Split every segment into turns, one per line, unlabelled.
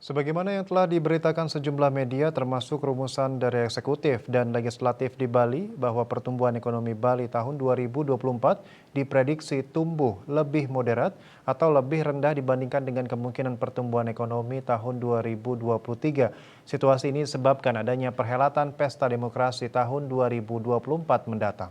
Sebagaimana yang telah diberitakan sejumlah media termasuk rumusan dari eksekutif dan legislatif di Bali bahwa pertumbuhan ekonomi Bali tahun 2024 diprediksi tumbuh lebih moderat atau lebih rendah dibandingkan dengan kemungkinan pertumbuhan ekonomi tahun 2023. Situasi ini disebabkan adanya perhelatan Pesta Demokrasi tahun 2024 mendatang.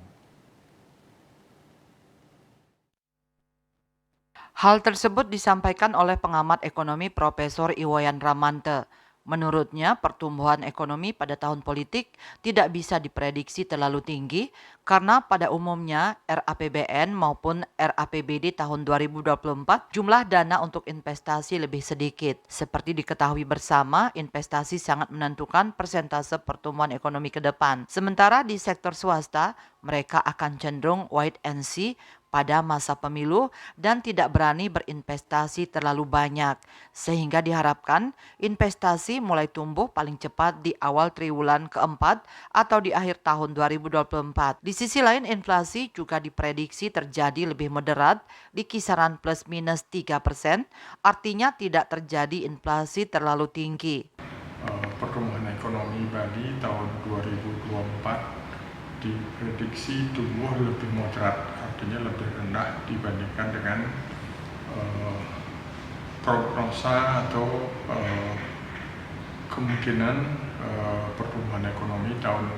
Hal tersebut disampaikan oleh pengamat ekonomi Profesor Iwayan Ramante. Menurutnya, pertumbuhan ekonomi pada tahun politik tidak bisa diprediksi terlalu tinggi karena pada umumnya RAPBN maupun RAPBD tahun 2024 jumlah dana untuk investasi lebih sedikit. Seperti diketahui bersama, investasi sangat menentukan persentase pertumbuhan ekonomi ke depan. Sementara di sektor swasta, mereka akan cenderung wait and see pada masa pemilu dan tidak berani berinvestasi terlalu banyak, sehingga diharapkan investasi mulai tumbuh paling cepat di awal triwulan keempat atau di akhir tahun 2024. Di sisi lain, inflasi juga diprediksi terjadi lebih moderat di kisaran plus minus 3%, artinya tidak terjadi inflasi terlalu tinggi.
Pertumbuhan ekonomi Bali tahun 2024 diprediksi tumbuh lebih moderat, artinya lebih rendah dibandingkan dengan prognosa atau kemungkinan pertumbuhan ekonomi tahun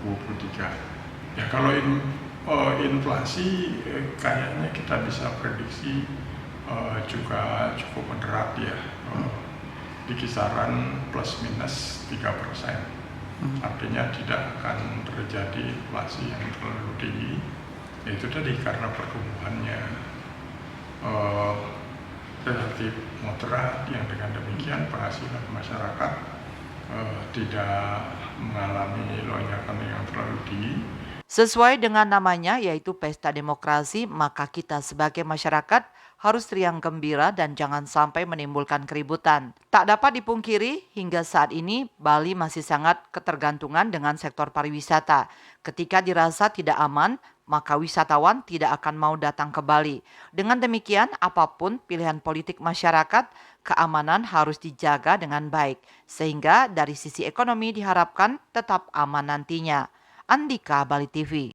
2023. Ya kalau inflasi kayaknya kita bisa prediksi juga cukup moderat ya, di kisaran plus minus 3%. Artinya tidak akan terjadi inflasi yang terlalu tinggi. Itu tadi karena pertumbuhannya relatif moderat, yang dengan demikian penghasilan masyarakat tidak mengalami lonjakan yang terlalu tinggi.
Sesuai dengan namanya yaitu Pesta Demokrasi, maka kita sebagai masyarakat harus riang gembira dan jangan sampai menimbulkan keributan. Tak dapat dipungkiri, hingga saat ini Bali masih sangat ketergantungan dengan sektor pariwisata. Ketika dirasa tidak aman, maka wisatawan tidak akan mau datang ke Bali. Dengan demikian, apapun pilihan politik masyarakat, keamanan harus dijaga dengan baik. Sehingga dari sisi ekonomi diharapkan tetap aman nantinya. Andika, Bali TV.